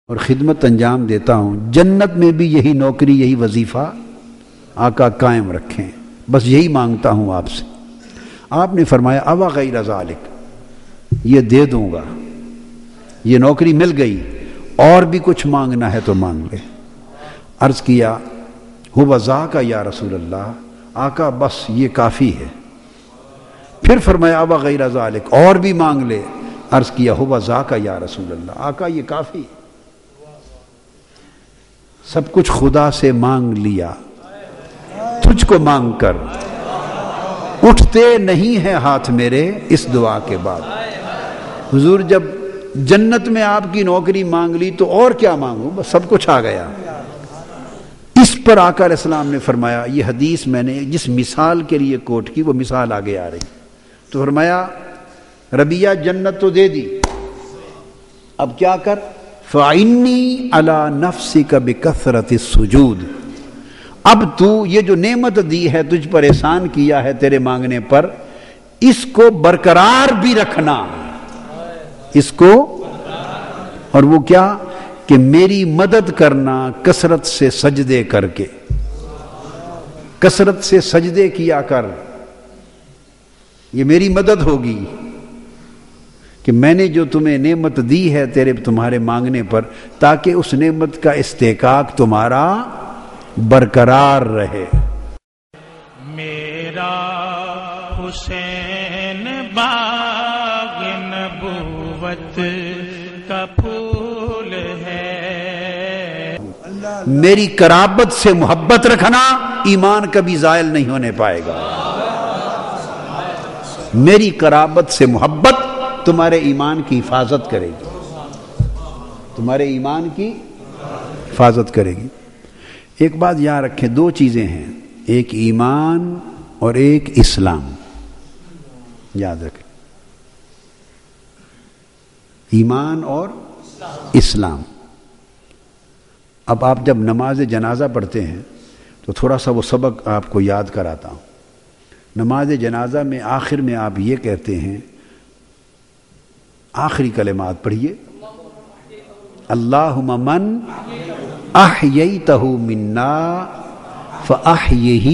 اور خدمت انجام دیتا ہوں، جنت میں بھی یہی نوکری یہی وظیفہ آقا قائم رکھیں، بس یہی مانگتا ہوں آپ سے۔ آپ نے فرمایا اوا غیر ذالک، یہ دے دوں گا، یہ نوکری مل گئی، اور بھی کچھ مانگنا ہے تو مانگ لے۔ عرض کیا ہوا ذاک یا رسول اللہ، آقا بس یہ کافی ہے۔ پھر فرمایا اوا غیر ذالک، اور بھی مانگ لے۔ عرض کیا ہوا ذاک یا رسول اللہ، آقا یہ کافی ہے۔ سب کچھ خدا سے مانگ لیا، تجھ کو مانگ کر اٹھتے نہیں ہیں ہاتھ میرے اس دعا کے بعد۔ حضور جب جنت میں آپ کی نوکری مانگ لی تو اور کیا مانگوں، بس سب کچھ آ گیا۔ اس پر آقا علیہ السلام نے فرمایا، یہ حدیث میں نے جس مثال کے لیے کوٹ کی وہ مثال آگے آ رہی، تو فرمایا ربیہ جنت تو دے دی، اب کیا کر، فَعِنِّي عَلَى نَفْسِكَ بِكَثْرَةِ السُّجُودِ، اب تو یہ جو نعمت دی ہے، تجھ پر احسان کیا ہے تیرے مانگنے پر، اس کو برقرار بھی رکھنا، اس کو، اور وہ کیا کہ میری مدد کرنا کثرت سے سجدے کر کے، کثرت سے سجدے کیا کر، یہ میری مدد ہوگی کہ میں نے جو تمہیں نعمت دی ہے تمہارے مانگنے پر، تاکہ اس نعمت کا استحقاق تمہارا برقرار رہے۔ میرا حسین باغ نبوت کا پھول ہے، میری قرابت سے محبت رکھنا ایمان کبھی زائل نہیں ہونے پائے گا۔ میری قرابت سے محبت تمہارے ایمان کی حفاظت کرے گی، تمہارے ایمان کی حفاظت کرے گی۔ ایک بات یاد رکھیں، دو چیزیں ہیں، ایک ایمان اور ایک اسلام، یاد رکھیں، ایمان اور اسلام۔ اب آپ جب نماز جنازہ پڑھتے ہیں تو تھوڑا سا وہ سبق آپ کو یاد کراتا ہوں۔ نماز جنازہ میں آخر میں آپ یہ کہتے ہیں، آخری کلمات پڑھیے، اللہم من احییتہ منا فاحیہ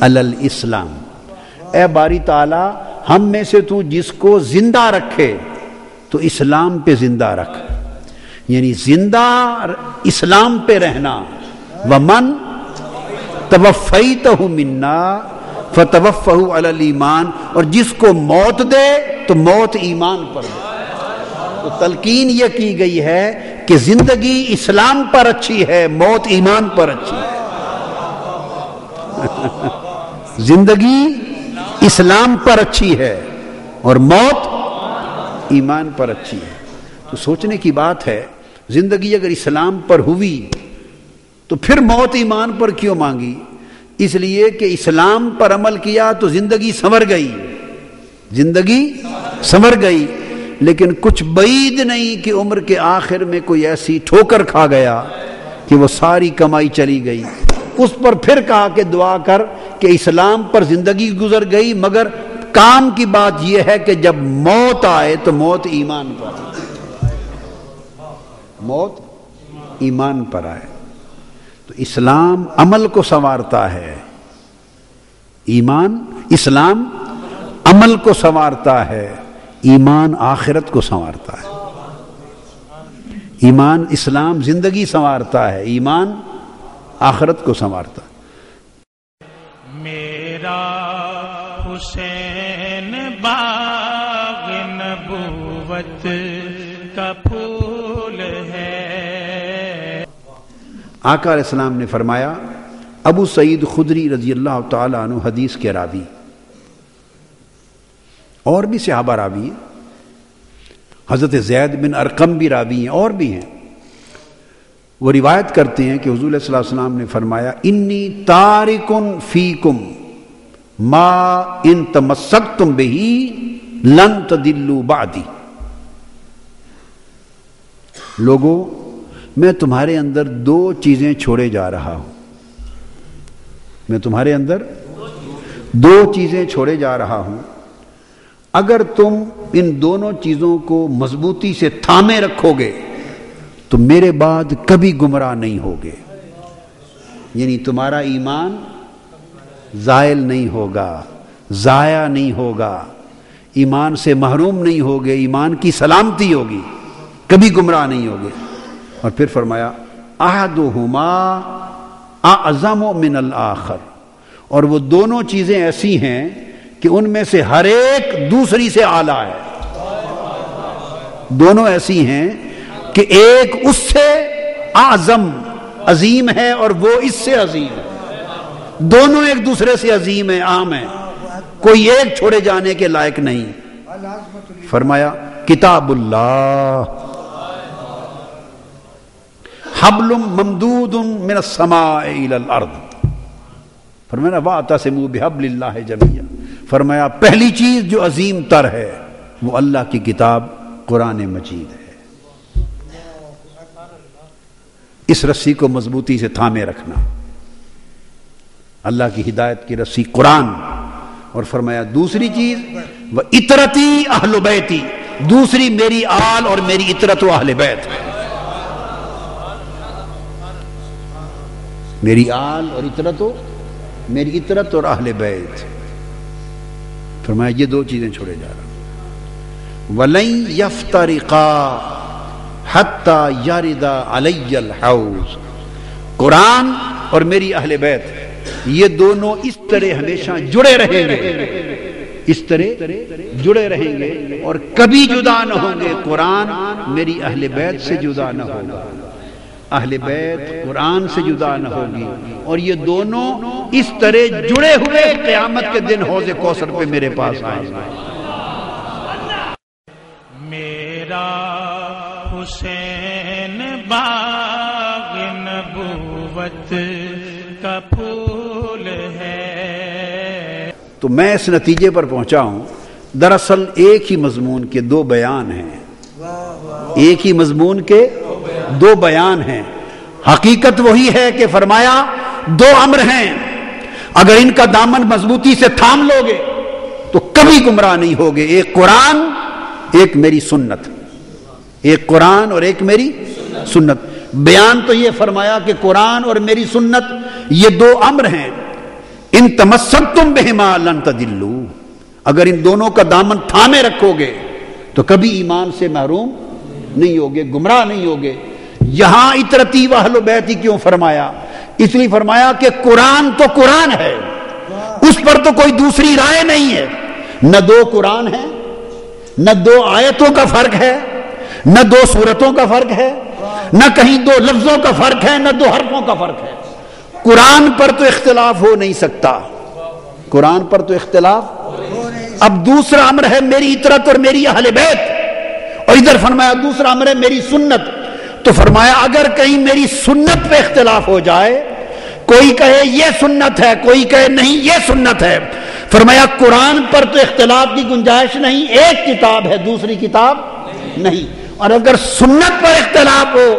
علی الاسلام، اے باری تعالی ہم میں سے تو جس کو زندہ رکھے تو اسلام پہ زندہ رکھ، یعنی زندہ اسلام پہ رہنا۔ ومن توفیتہ منا فتوفہ علی الایمان، اور جس کو موت دے تو موت ایمان پر دے۔ تو تلقین یہ کی گئی ہے کہ زندگی اسلام پر اچھی ہے، موت ایمان پر اچھی ہے۔ زندگی اسلام پر اچھی ہے اور موت ایمان پر اچھی ہے۔ تو سوچنے کی بات ہے، زندگی اگر اسلام پر ہوئی تو پھر موت ایمان پر کیوں مانگی؟ اس لیے کہ اسلام پر عمل کیا تو زندگی سنور گئی، زندگی سنور گئی، لیکن کچھ بعید نہیں کہ عمر کے آخر میں کوئی ایسی ٹھوکر کھا گیا کہ وہ ساری کمائی چلی گئی۔ اس پر پھر کہا کہ دعا کر کہ اسلام پر زندگی گزر گئی، مگر کام کی بات یہ ہے کہ جب موت آئے تو موت ایمان پر آئے، موت ایمان پر آئے۔ تو اسلام عمل کو سنوارتا ہے، اسلام عمل کو سنوارتا ہے، ایمان آخرت کو سنوارتا ہے۔ اسلام زندگی سنوارتا ہے، ایمان آخرت کو سنوارتا ہے۔ میرا حسین باغ نبوت کا پھول ہے۔ آقا علیہ السلام نے فرمایا، ابو سعید خدری رضی اللہ تعالی عنہ حدیث کے راوی، اور بھی صحابہ راوی ہیں، حضرت زید بن ارقم بھی راوی ہیں، اور بھی ہیں، وہ روایت کرتے ہیں کہ حضور صلی اللہ علیہ وسلم نے فرمایا، انی تارکن فیکم ما ان تمسکتم بہی لن تضلوا بعدی، لوگوں میں تمہارے اندر دو چیزیں چھوڑے جا رہا ہوں، میں تمہارے اندر دو چیزیں چھوڑے جا رہا ہوں، اگر تم ان دونوں چیزوں کو مضبوطی سے تھامے رکھو گے تو میرے بعد کبھی گمراہ نہیں ہوگے، یعنی تمہارا ایمان زائل نہیں ہوگا، ضائع نہیں ہوگا، ایمان سے محروم نہیں ہوگے، ایمان کی سلامتی ہوگی، کبھی گمراہ نہیں ہوگے۔ اور پھر فرمایا احدہما اعظم من الآخر، اور وہ دونوں چیزیں ایسی ہیں کہ ان میں سے ہر ایک دوسری سے اعلیٰ ہے، دونوں ایسی ہیں کہ ایک اس سے اعظم عظیم ہے اور وہ اس سے عظیم ہے، دونوں ایک دوسرے سے عظیم ہیں، عام ہیں، کوئی ایک چھوڑے جانے کے لائق نہیں۔ فرمایا کتاب اللہ حبل ممدود من السماء الى الارض، فرمایا واعتصموا بحبل اللہ جميعا، فرمایا پہلی چیز جو عظیم تر ہے وہ اللہ کی کتاب قرآن مجید ہے، اس رسی کو مضبوطی سے تھامے رکھنا، اللہ کی ہدایت کی رسی قرآن۔ اور فرمایا دوسری چیز وَإِطْرَتِي اہل بیتی، دوسری میری آل اور میری اطرت و اہل بیت، میری آل اور اطرت و میری اطرت اور اہل بیت۔ فرمایا یہ دو چیزیں چھوڑے جا رہا۔ وَلَن يَفْتَرِقَا حَتَّى يَرِدَ عَلَيَّ الْحَوْض، قرآن اور میری اہل بیت یہ دونوں اس طرح ہمیشہ جڑے رہیں گے، اس طرح جڑے رہیں گے اور کبھی جدا نہ ہوں گے، قرآن میری اہل بیت سے جدا نہ ہوگا، اہل بیت قرآن سے جدا نہ ہوگی، اور یہ دونوں اس طرح جڑے ہوئے قیامت کے دن حوض کوثر پہ میرے پاس آئیں گے۔ میرا حسین باغ نبوت کا پھول ہے۔ تو میں اس نتیجے پر پہنچا ہوں، دراصل ایک ہی مضمون کے دو بیان ہیں، ایک ہی مضمون کے دو بیان ہیں، حقیقت وہی ہے کہ فرمایا دو امر ہیں، اگر ان کا دامن مضبوطی سے تھام لو گے تو کبھی گمراہ نہیں ہوگے، ایک قرآن ایک میری سنت، ایک قرآن اور ایک میری سنت۔ بیان تو یہ فرمایا کہ قرآن اور میری سنت یہ دو امر ہیں، ان تمسکتم بہما لن تضلوا، اگر ان دونوں کا دامن تھامے رکھو گے تو کبھی ایمان سے محروم نہیں ہوگے، گمراہ نہیں ہوگے۔ یہاں اطرتی و اہل بیتی کیوں فرمایا؟ اس لیے فرمایا کہ قرآن تو قرآن ہے، اس پر تو کوئی دوسری رائے نہیں ہے، نہ دو قرآن ہے، نہ دو آیتوں کا فرق ہے، نہ دو سورتوں کا فرق ہے، نہ کہیں دو لفظوں کا فرق ہے، نہ دو حرفوں کا فرق ہے، قرآن پر تو اختلاف ہو نہیں سکتا، قرآن پر تو اختلاف۔ اب دوسرا امر ہے میری اطرت اور میری اہل بیت، اور ادھر فرمایا دوسرا امر ہے میری سنت، تو فرمایا اگر کہیں میری سنت پہ اختلاف ہو جائے، کوئی کہے یہ سنت ہے، کوئی کہے نہیں یہ سنت ہے، فرمایا قرآن پر تو اختلاف کی گنجائش نہیں، ایک کتاب ہے دوسری کتاب نہیں، اور اگر سنت پر اختلاف ہو